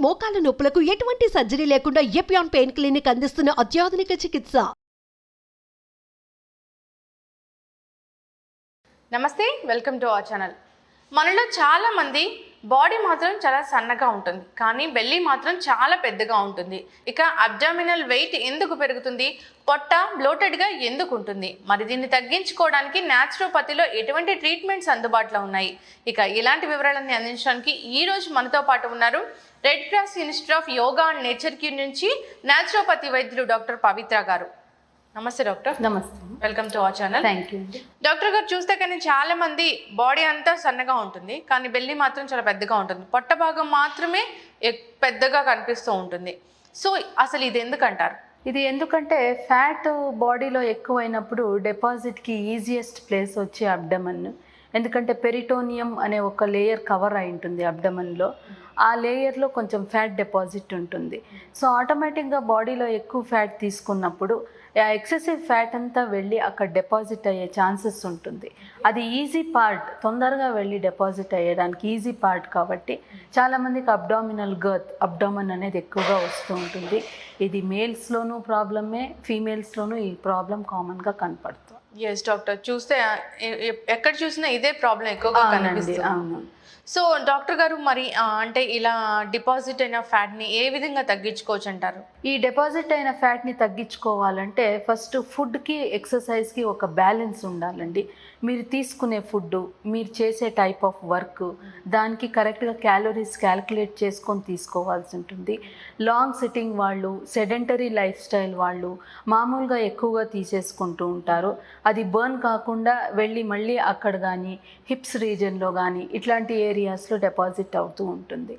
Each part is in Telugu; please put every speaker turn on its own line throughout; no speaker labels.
మోకాల నొప్పులకు ఎటువంటి సర్జరీ లేకుండా ఎపియాన్ పెయిన్ క్లినిక్ అందిస్తున్న అత్యాధునిక చికిత్స.
నమస్తే, వెల్కమ్ టు అవర్ ఛానల్. మనలో చాలా మంది బాడీ మాత్రం చాలా సన్నగా ఉంటుంది, కానీ బెల్లీ మాత్రం చాలా పెద్దగా ఉంటుంది. ఇక అబ్డామినల్ వెయిట్ ఎందుకు పెరుగుతుంది, పొట్ట బ్లోటెడ్గా ఎందుకు ఉంటుంది, మరి దీన్ని తగ్గించుకోవడానికి న్యాచురోపతిలో ఎటువంటి ట్రీట్మెంట్స్ అందుబాటులో ఉన్నాయి? ఇక ఇలాంటి వివరాలన్నీ అందించడానికి ఈ రోజు మనతో పాటు ఉన్నారు red cross institute of yoga and nature cure నుంచి న్యాచురోపతి వైద్యులు డాక్టర్ పవిత్ర గారు. నమస్తే డాక్టర్.
నమస్తే,
welcome to our channel.
Thank you.
Doctor గారు, చూస్తే కానీ చాలా మంది బాడీ అంతా సన్నగా ఉంటుంది, కానీ బెల్లీ మాత్రం చాలా పెద్దగా ఉంటుంది. పొట్ట భాగం మాత్రమే పెద్దగా కనిపిస్తూ ఉంటుంది. సో అసలు ఇది ఎందుకంటారు?
ఇది ఎందుకంటే ఫ్యాట్ బాడీలో ఎక్కువైనప్పుడు డిపాజిట్కి ఈజియెస్ట్ ప్లేస్ వచ్చి అబ్డమన్. ఎందుకంటే పెరిటోనియం అనే ఒక లేయర్ కవర్ అయి ఉంటుంది అబ్డమన్లో. ఆ లేయర్లో కొంచెం ఫ్యాట్ డిపాజిట్ ఉంటుంది. సో ఆటోమేటిక్గా బాడీలో ఎక్కువ ఫ్యాట్ తీసుకున్నప్పుడు ఆ ఎక్సెసివ్ ఫ్యాట్ అంతా వెళ్ళి అక్కడ డిపాజిట్ అయ్యే ఛాన్సెస్ ఉంటుంది. అది ఈజీ పార్ట్, తొందరగా వెళ్ళి డిపాజిట్ అయ్యేదానికి ఈజీ పార్ట్ కాబట్టి చాలామందికి అబ్డామినల్ గర్త్, అబ్డామన్ అనేది ఎక్కువగా వస్తూ ఉంటుంది. ఇది మేల్స్లోనూ ప్రాబ్లమే, ఫీమేల్స్లోనూ ఈ ప్రాబ్లం కామన్గా కనపడుతుంది.
ఎస్ డాక్టర్, చూస్తే ఎక్కడ చూసినా ఇదే ప్రాబ్లం ఎక్కువగా కనిపిస్తుంది.
అవును.
సో డాక్టర్ గారు, మరి అంటే ఇలా డిపాజిట్ అయిన ఫ్యాట్ని ఏ విధంగా తగ్గించుకోవచ్చు అంటారు?
ఈ డిపాజిట్ అయిన ఫ్యాట్ని తగ్గించుకోవాలంటే ఫస్ట్ ఫుడ్కి, ఎక్సర్సైజ్కి ఒక బ్యాలెన్స్ ఉండాలండి. మీరు తీసుకునే ఫుడ్, మీరు చేసే టైప్ ఆఫ్ వర్క్, దానికి కరెక్ట్గా క్యాలరీస్ క్యాల్కులేట్ చేసుకొని తీసుకోవాల్సి ఉంటుంది. లాంగ్ సిట్టింగ్ వాళ్ళు, సెడెంటరీ లైఫ్ స్టైల్ వాళ్ళు మామూలుగా ఎక్కువగా తీసేసుకుంటూ ఉంటారు. అది బర్న్ కాకుండా వెళ్ళి మళ్ళీ అక్కడ కానీ హిప్స్ రీజన్లో కానీ ఇట్లాంటి ఏరియాస్లో డిపాజిట్ అవుతూ ఉంటుంది.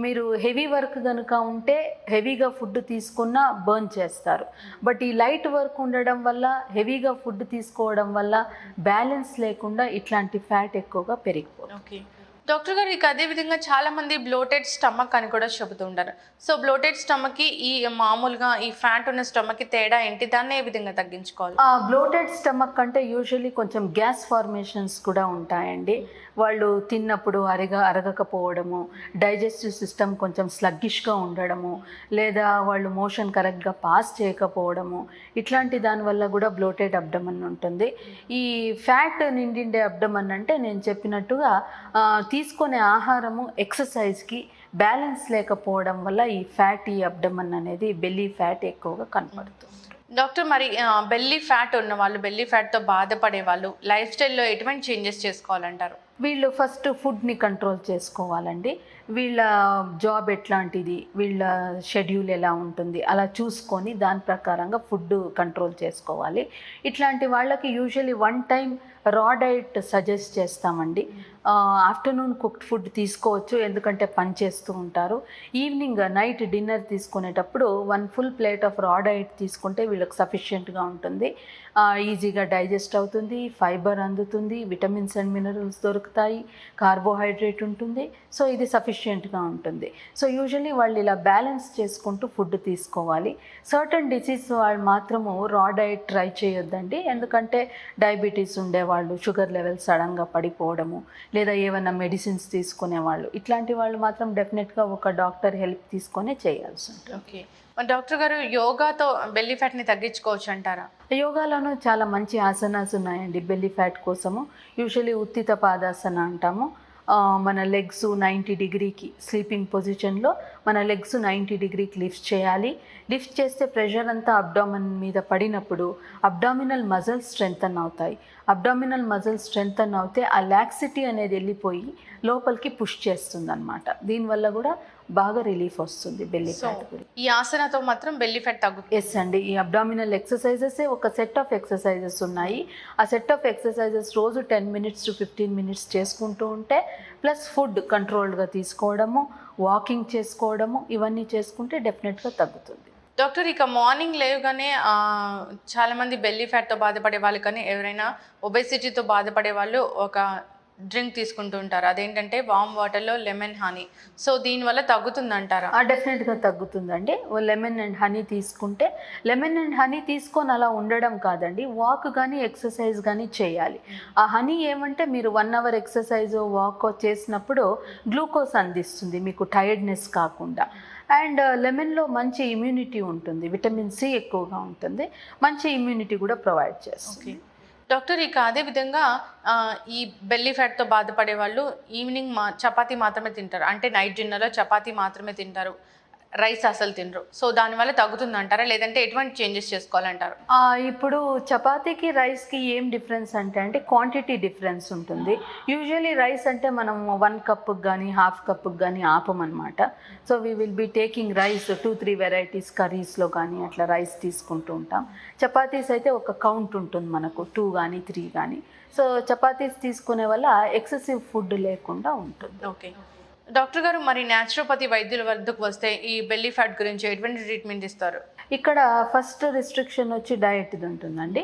మీరు హెవీ వర్క్ కనుక ఉంటే హెవీగా ఫుడ్ తీసుకున్నా బర్న్ చేస్తారు. బట్ ఈ లైట్ వర్క్ ఉండడం వల్ల, హెవీగా ఫుడ్ తీసుకోవడం వల్ల బ్యాలెన్స్ లేకుండా ఇట్లాంటి ఫ్యాట్ ఎక్కువగా పెరిగిపోతుంది.
ఓకే డాక్టర్ గారు, ఇక అదే విధంగా చాలా మంది బ్లోటెడ్ స్టమక్ అని కూడా చెబుతూ ఉంటారు. సో బ్లోటెడ్ స్టమక్కి ఈ మామూలుగా ఈ ఫ్యాట్ ఉన్న స్టమక్కి తేడా ఏంటి, దాన్ని ఏ విధంగా తగ్గించుకోవాలి?
బ్లోటెడ్ స్టమక్ అంటే యూజువల్లీ కొంచెం గ్యాస్ ఫార్మేషన్స్ కూడా ఉంటాయండి. వాళ్ళు తిన్నప్పుడు అరగకపోవడము, డైజెస్టివ్ సిస్టమ్ కొంచెం స్లగ్గిష్గా ఉండడము, లేదా వాళ్ళు మోషన్ కరెక్ట్గా పాస్ చేయకపోవడము, ఇట్లాంటి దానివల్ల కూడా బ్లోటెడ్ అబ్డమన్ ఉంటుంది. ఈ ఫ్యాట్ నిండిండే అబ్డమన్ అంటే నేను చెప్పినట్టుగా తీసుకునే ఆహారము, ఎక్సర్సైజ్కి బ్యాలెన్స్ లేకపోవడం వల్ల ఈ ఫ్యాటీ అబ్డమన్ అనేది, బెల్లీ ఫ్యాట్ ఎక్కువగా కనపడుతుంది.
డాక్టర్, మరి బెల్లీ ఫ్యాట్ ఉన్న వాళ్ళు, బెల్లీ ఫ్యాట్తో బాధపడే వాళ్ళు లైఫ్ స్టైల్లో ఎటువంటి చేంజెస్ చేసుకోవాలంటారు?
వీళ్ళు ఫస్ట్ ఫుడ్ని కంట్రోల్ చేసుకోవాలండి. వీళ్ళ జాబ్ ఎట్లాంటిది, వీళ్ళ షెడ్యూల్ ఎలా ఉంటుంది అలా చూసుకొని దాని ప్రకారంగా ఫుడ్ కంట్రోల్ చేసుకోవాలి. ఇట్లాంటి వాళ్ళకి యూజువల్లీ 1 టైం రా డైట్ సజెస్ట్ చేస్తామండి. ఆఫ్టర్నూన్ కుక్డ్ ఫుడ్ తీసుకోవచ్చు, ఎందుకంటే పని చేస్తూ ఉంటారు. ఈవినింగ్ నైట్ డిన్నర్ తీసుకునేటప్పుడు 1 ఫుల్ ప్లేట్ ఆఫ్ రా డైట్ తీసుకుంటే వీళ్ళకి సఫిషియెంట్గా ఉంటుంది. ఈజీగా డైజెస్ట్ అవుతుంది, ఫైబర్ అందుతుంది, విటమిన్స్ అండ్ మినరల్స్ దొరుకుతాయి, కార్బోహైడ్రేట్ ఉంటుంది. సో ఇది సఫిషియెంట్గా ఉంటుంది. సో యూజువల్లీ వాళ్ళు ఇలా బ్యాలెన్స్ చేసుకుంటూ ఫుడ్ తీసుకోవాలి. సర్టన్ డిసీజ్ వాళ్ళు మాత్రము రా డైట్ ట్రై చేయొద్దండి, ఎందుకంటే డయాబెటీస్ ఉండేవాళ్ళు, షుగర్ లెవెల్స్ సడన్గా పడిపోవడము, లేదా ఏమైనా మెడిసిన్స్ తీసుకునేవాళ్ళు, ఇట్లాంటి వాళ్ళు మాత్రం డెఫినెట్గా ఒక డాక్టర్ హెల్ప్ తీసుకొనే చేయాల్సి ఉంటుంది.
ఓకే డాక్టర్ గారు, యోగాతో బెల్లీ ఫ్యాట్ని తగ్గించుకోవచ్చు అంటారా?
యోగాలోనూ చాలా మంచి ఆసనాస్ ఉన్నాయండి బెల్లీ ఫ్యాట్ కోసము. యూజువల్లీ ఉత్తిత పాదాసన అంటాము. మన లెగ్స్ 90 డిగ్రీకి స్లీపింగ్ పొజిషన్లో మన లెగ్స్ 90 డిగ్రీకి లిఫ్ట్ చేయాలి. లిఫ్ట్ చేస్తే ప్రెషర్ అంతా అబ్డామిన్ మీద పడినప్పుడు అబ్డామినల్ మజిల్స్ స్ట్రెంగ్తన్ అవుతాయి. అబ్డామినల్ మజిల్స్ స్ట్రెంగ్తన్ అవుతే ఆ లాక్సిటీ అనేది వెళ్ళిపోయి లోపలికి పుష్ చేస్తుంది అనమాట. దీనివల్ల కూడా బాగా రిలీఫ్ వస్తుంది బెల్లీ ఫ్యాట్ గురించి.
ఈ ఆసనతో మాత్రం బెల్లీ ఫ్యాట్ తగ్గుతుంది?
ఎస్ అండి. ఈ అబ్డామినల్ ఎక్సర్సైజెస్ ఒక సెట్ ఆఫ్ ఎక్సర్సైజెస్ ఉన్నాయి. ఆ సెట్ ఆఫ్ ఎక్సర్సైజెస్ రోజు 10 minutes to 15 minutes చేసుకుంటూ ఉంటే, ప్లస్ ఫుడ్ కంట్రోల్డ్గా తీసుకోవడము, వాకింగ్ చేసుకోవడము, ఇవన్నీ చేసుకుంటే డెఫినెట్గా తగ్గుతుంది.
డాక్టర్, ఇక మార్నింగ్ లేవగానే చాలామంది బెల్లీ ఫ్యాట్తో బాధపడే వాళ్ళు, కానీ ఎవరైనా ఒబెసిటీతో బాధపడే వాళ్ళు ఒక డ్రింక్ తీసుకుంటూ ఉంటారు, అదేంటంటే వామ్ వాటర్లో లెమన్ హనీ. సో దీనివల్ల తగ్గుతుందంటారా?
డెఫినెట్గా తగ్గుతుందండి. లెమన్ అండ్ హనీ తీసుకుంటే, లెమన్ అండ్ హనీ తీసుకొని అలా ఉండడం కాదండి, వాక్ కానీ ఎక్సర్సైజ్ కానీ చేయాలి. ఆ హనీ ఏమంటే మీరు 1 అవర్ ఎక్సర్సైజ్ వాక్ చేసినప్పుడు గ్లూకోజ్ అందిస్తుంది మీకు, టైర్డ్నెస్ కాకుండా. అండ్ లెమన్లో మంచి ఇమ్యూనిటీ ఉంటుంది, విటమిన్ సి ఎక్కువగా ఉంటుంది, మంచి ఇమ్యూనిటీ కూడా ప్రొవైడ్ చేస్తుంది.
డాక్టర్, ఇక అదే విధంగా ఈ బెల్లీ ఫ్యాట్తో బాధపడే వాళ్ళు ఈవినింగ్ చపాతీ మాత్రమే తింటారు, అంటే నైట్ డిన్నర్లో చపాతీ మాత్రమే తింటారు, రైస్ అసలు తినరు. సో దానివల్ల తగ్గుతుంది అంటారా, లేదంటే ఎటువంటి చేంజెస్ చేసుకోవాలంటారు?
ఇప్పుడు చపాతీకి రైస్కి ఏం డిఫరెన్స్ అంటే క్వాంటిటీ డిఫరెన్స్ ఉంటుంది. యూజువలీ రైస్ అంటే మనం 1 కప్కి కానీ 1/2 కప్కి కానీ ఆపమన్నమాట. So we will be taking rice 2-3 varieties కర్రీస్లో కానీ అట్లా రైస్ తీసుకుంటూ ఉంటాం. చపాతీస్ అయితే ఒక కౌంట్ ఉంటుంది మనకు, 2 కానీ 3 కానీ. సో చపాతీస్ తీసుకునే వల్ల ఎక్సెసివ్ ఫుడ్ లేకుండా ఉంటుంది.
ఓకే డాక్టర్ గారు, మరి న్యాచురోపతి వైద్యుల వద్దకు వస్తే ఈ బెల్లీ ఫ్యాట్ గురించి ఎటువంటి ట్రీట్మెంట్ ఇస్తారు?
ఇక్కడ ఫస్ట్ రిస్ట్రిక్షన్ వచ్చి డయట్ది ఉంటుందండి.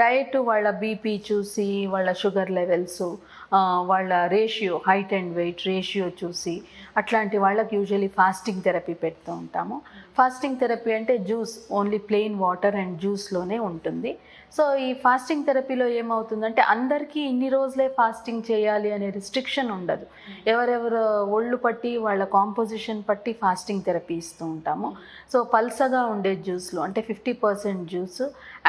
డయట్ వాళ్ళ బీపీ చూసి, వాళ్ళ షుగర్ లెవెల్స్, వాళ్ళ ratio, height and weight ratio చూసి, అట్లాంటి వాళ్ళకి యూజువలీ ఫాస్టింగ్ థెరపీ పెడుతూ ఉంటాము. ఫాస్టింగ్ థెరపీ అంటే juice, only plain water and జ్యూస్లోనే ఉంటుంది. సో ఈ ఫాస్టింగ్ థెరపీలో ఏమవుతుందంటే అందరికీ ఇన్ని రోజులే ఫాస్టింగ్ చేయాలి అనే రిస్ట్రిక్షన్ ఉండదు. ఎవరెవరు ఒళ్ళు పట్టి వాళ్ళ కాంపోజిషన్ పట్టి ఫాస్టింగ్ థెరపీ ఇస్తూ ఉంటాము. సో పల్సగా ఉండే జ్యూస్లో అంటే 50% జ్యూస్,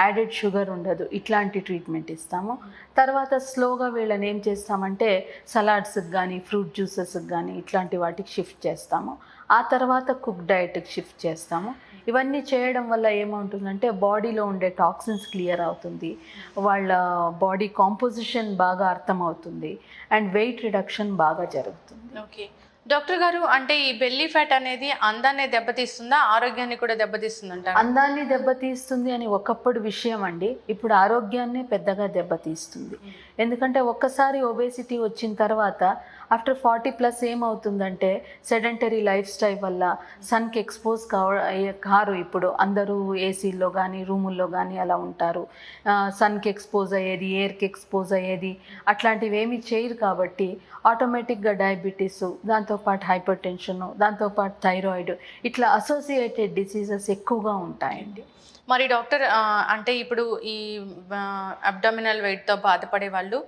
యాడెడ్ షుగర్ ఉండదు, ఇట్లాంటి ట్రీట్మెంట్ ఇస్తాము. తర్వాత స్లోగా వీళ్ళని ఏం చేస్తామంటే సలాడ్స్కి కానీ ఫ్రూట్ జ్యూసెస్కి కానీ ఇట్లాంటి వాటికి షిఫ్ట్ చేస్తాము. ఆ తర్వాత కుక్ డయట్కి షిఫ్ట్ చేస్తాము. ఇవన్నీ చేయడం వల్ల ఏమవుతుందంటే బాడీలో ఉండే టాక్సిన్స్ క్లియర్ అవుతుంది, వాళ్ళ బాడీ కాంపోజిషన్ బాగా అర్థమవుతుంది, అండ్ వెయిట్ రిడక్షన్ బాగా జరుగుతుంది.
ఓకే డాక్టర్ గారు, అంటే ఈ బెల్లీ ఫ్యాట్ అనేది అందాన్ని దెబ్బతీస్తుందా, ఆరోగ్యాన్ని కూడా దెబ్బతీస్తుందంట?
అందాన్ని దెబ్బతీస్తుంది అని ఒకప్పుడు విషయం అండి, ఇప్పుడు ఆరోగ్యాన్ని పెద్దగా దెబ్బతీస్తుంది. ఎందుకంటే ఒక్కసారి ఒబేసిటీ వచ్చిన తర్వాత ఆఫ్టర్ 40+ ఏమవుతుందంటే సెడెంటరీ లైఫ్ స్టైల్ వల్ల సన్కి ఎక్స్పోజ్ కారు. ఇప్పుడు అందరూ ఏసీల్లో కానీ రూముల్లో కానీ అలా ఉంటారు. సన్కి ఎక్స్పోజ్ అయ్యేది, ఎయిర్కి ఎక్స్పోజ్ అయ్యేది అట్లాంటివి ఏమీ చేయరు. కాబట్టి ఆటోమేటిక్గా డయాబెటీస్, దాంతోపాటు హైపర్ టెన్షను, దాంతోపాటు థైరాయిడ్, ఇట్లా అసోసియేటెడ్ డిసీజెస్ ఎక్కువగా ఉంటాయండి.
మరి డాక్టర్, అంటే ఇప్పుడు ఈ అబ్డామినల్ వెయిట్తో బాధపడే వాళ్ళు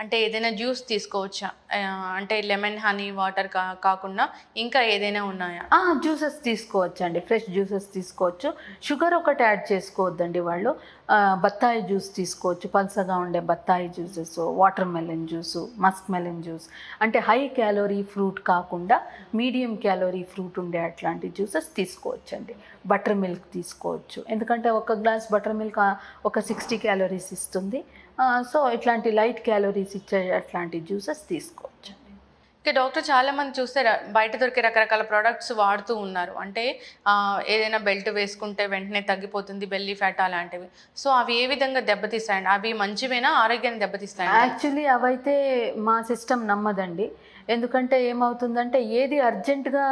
అంటే ఏదైనా జ్యూస్ తీసుకోవచ్చా? అంటే లెమన్ హనీ వాటర్ కాకుండా ఇంకా ఏదైనా ఉన్నాయా?
జ్యూసెస్ తీసుకోవచ్చు అండి, ఫ్రెష్ జ్యూసెస్ తీసుకోవచ్చు. షుగర్ ఒకటి యాడ్ చేసుకోవద్దండి వాళ్ళు. బత్తాయి జ్యూస్ తీసుకోవచ్చు, పల్సగా ఉండే బత్తాయి juices, water melon juice, Musk melon juice, అంటే హై క్యాలోరీ ఫ్రూట్ కాకుండా మీడియం క్యాలోరీ ఫ్రూట్ ఉండే అట్లాంటి జ్యూసెస్ తీసుకోవచ్చు అండి. బటర్ మిల్క్ తీసుకోవచ్చు, ఎందుకంటే ఒక గ్లాస్ బటర్ మిల్క్ ఒక 60 క్యాలరీస్ ఇస్తుంది. సో ఇట్లాంటి లైట్ క్యాలరీస్ ఇచ్చే అట్లాంటి జ్యూసెస్ తీసుకోవచ్చు.
ఇక డాక్టర్, చాలామంది చూస్తే బయట దొరికే రకరకాల ప్రోడక్ట్స్ వాడుతూ ఉన్నారు. అంటే ఏదైనా బెల్ట్ వేసుకుంటే వెంటనే తగ్గిపోతుంది బెల్లీ ఫ్యాట్ అలాంటివి. సో అవి ఏ విధంగా దెబ్బతీస్తాయండి? అవి మంచివేనా, ఆరోగ్యాన్ని దెబ్బతీస్తాయి?
యాక్చువల్లీ అవైతే మా సిస్టమ్ నమ్మదండి. ఎందుకంటే ఏమవుతుందంటే ఏది అర్జెంటుగా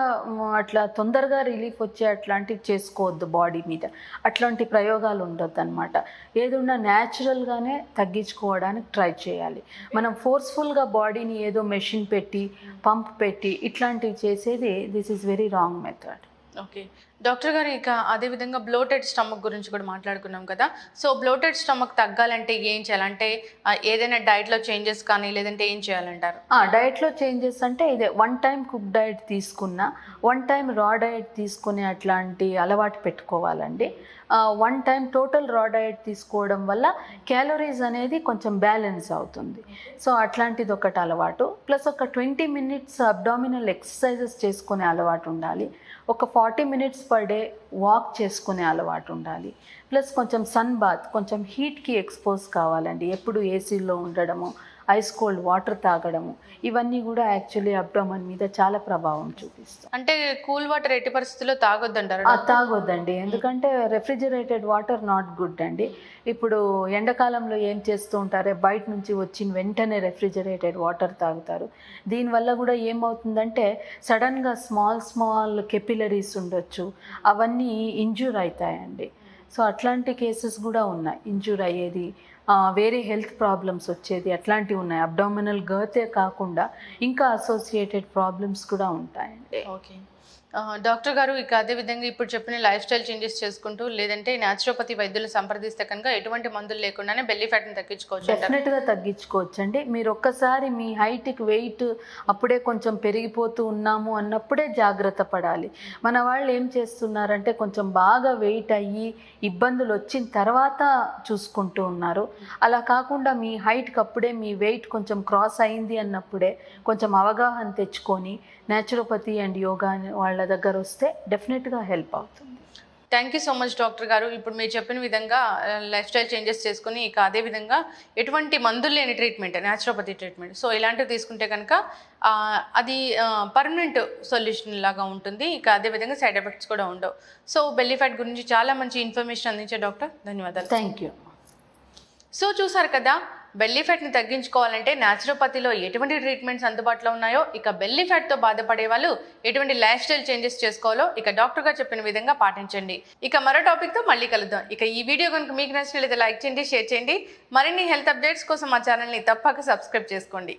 అట్లా తొందరగా రిలీఫ్ వచ్చే అట్లాంటివి చేసుకోవద్దు బాడీ మీద, అట్లాంటి ప్రయోగాలు ఉండొద్దు అనమాట. ఏదున్నా న్యాచురల్గానే తగ్గించుకోవడానికి ట్రై చేయాలి. మనం ఫోర్స్ఫుల్గా బాడీని ఏదో మెషిన్ పెట్టి పంప్ పెట్టి ఇట్లాంటివి చేసేది this is very wrong method.
Okay doctor గారు, ఇక అదేవిధంగా బ్లోటెడ్ స్టమక్ గురించి కూడా మాట్లాడుకున్నాం కదా. సో బ్లోటెడ్ స్టమక్ తగ్గాలంటే ఏం చేయాలంటే ఏదైనా డైట్లో చేంజెస్ కానీ లేదంటే ఏం చేయాలంటారు?
డైట్లో చేంజెస్ అంటే ఇదే 1 టైం కుక్ డైట్ తీసుకున్నా 1 టైం రా డైట్ తీసుకునే అట్లాంటి అలవాటు పెట్టుకోవాలండి. 1 టైం టోటల్ రా డైట్ తీసుకోవడం వల్ల క్యాలరీస్ అనేది కొంచెం బ్యాలెన్స్ అవుతుంది. సో అట్లాంటిది ఒకటి అలవాటు. ప్లస్ ఒక 20 మినిట్స్ అబ్డామినల్ ఎక్సర్సైజెస్ చేసుకునే అలవాటు ఉండాలి. ఒక 40 మినిట్స్ పర్ డే వాక్ చేసుకునే అలవాటు ఉండాలి. ప్లస్ కొంచెం సన్ బాత్, కొంచెం హీట్కి ఎక్స్పోజ్ కావాలండి. ఎప్పుడు ఏసీలో ఉండడము, ఐస్ కోల్డ్ వాటర్ తాగడము, ఇవన్నీ కూడా యాక్చువల్లీ అబ్డామన్ మీద చాలా ప్రభావం చూపిస్తాయి.
అంటే కూల్ వాటర్ ఎట్టి పరిస్థితుల్లో తాగొద్దంటారు?
తాగొద్దండి, ఎందుకంటే రెఫ్రిజిరేటెడ్ వాటర్ నాట్ గుడ్ అండి. ఇప్పుడు ఎండాకాలంలో ఏం చేస్తూ ఉంటారే, బయట నుంచి వచ్చిన వెంటనే రెఫ్రిజిరేటెడ్ వాటర్ తాగుతారు. దీనివల్ల కూడా ఏమవుతుందంటే సడన్గా స్మాల్ కెపిలరీస్ ఉండొచ్చు, అవన్నీ ఇంజ్యూర్ అవుతాయండి. సో అట్లాంటి కేసెస్ కూడా ఉన్నాయి, ఇంజూర్ అయ్యేది, వేరే హెల్త్ ప్రాబ్లమ్స్ వచ్చేది అట్లాంటివి ఉన్నాయి. అబ్డామినల్ గర్తే కాకుండా ఇంకా అసోసియేటెడ్ ప్రాబ్లమ్స్ కూడా ఉంటాయండి.
ఓకే డాక్టర్ గారు, ఇక అదేవిధంగా ఇప్పుడు చెప్పిన లైఫ్ స్టైల్ చేంజెస్ చేసుకుంటూ లేదంటే న్యాచురోపతి వైద్యులు సంప్రదిస్తే కనుక ఎటువంటి మందులు లేకుండానే బెల్లీ ఫ్యాట్ని తగ్గించుకోవచ్చు.
డెఫినెట్గా తగ్గించుకోవచ్చు అండి. మీరు ఒక్కసారి మీ హైట్కి వెయిట్ అప్పుడే కొంచెం పెరిగిపోతూ ఉన్నాము అన్నప్పుడే జాగ్రత్త పడాలి. మన వాళ్ళు ఏం చేస్తున్నారంటే కొంచెం బాగా వెయిట్ అయ్యి ఇబ్బందులు వచ్చిన తర్వాత చూసుకుంటూ ఉన్నారు. అలా కాకుండా మీ హైట్కి అప్పుడే మీ వెయిట్ కొంచెం క్రాస్ అయింది అన్నప్పుడే కొంచెం అవగాహన తెచ్చుకొని న్యాచురోపతి అండ్ యోగా వాళ్ళ దగ్గర వస్తే డెఫినెట్గా హెల్ప్ అవుతుంది.
Thank you so much doctor గారు. ఇప్పుడు మీరు చెప్పిన విధంగా లైఫ్ స్టైల్ చేంజెస్ చేసుకుని ఇక అదేవిధంగా ఎటువంటి మందులు లేని ట్రీట్మెంట్, న్యాచురోపతి ట్రీట్మెంట్, సో ఇలాంటివి తీసుకుంటే కనుక అది పర్మనెంట్ సొల్యూషన్ లాగా ఉంటుంది. ఇక అదేవిధంగా సైడ్ ఎఫెక్ట్స్ కూడా ఉండవు. సో బెల్లీ ఫ్యాట్ గురించి చాలా మంచి ఇన్ఫర్మేషన్ అందించే డాక్టర్, ధన్యవాదాలు.
Thank you.
సో చూసారు కదా, బెల్లీ ఫ్యాట్ని తగ్గించుకోవాలంటే న్యాచురోపతిలో ఎటువంటి ట్రీట్మెంట్స్ అందుబాటులో ఉన్నాయో, ఇక బెల్లీ ఫ్యాట్తో బాధపడే వాళ్ళు ఎటువంటి లైఫ్ స్టైల్ చేంజెస్ చేసుకోవాలో ఇక డాక్టర్ గారు చెప్పిన విధంగా పాటించండి. ఇక మరో టాపిక్తో మళ్ళీ కలుద్దాం. ఇక ఈ వీడియో కనుక మీకు నచ్చినట్లయితే లైక్ చేయండి, షేర్ చేయండి. మరిన్ని హెల్త్ అప్డేట్స్ కోసం మా ఛానల్ని తప్పక సబ్స్క్రైబ్ చేసుకోండి.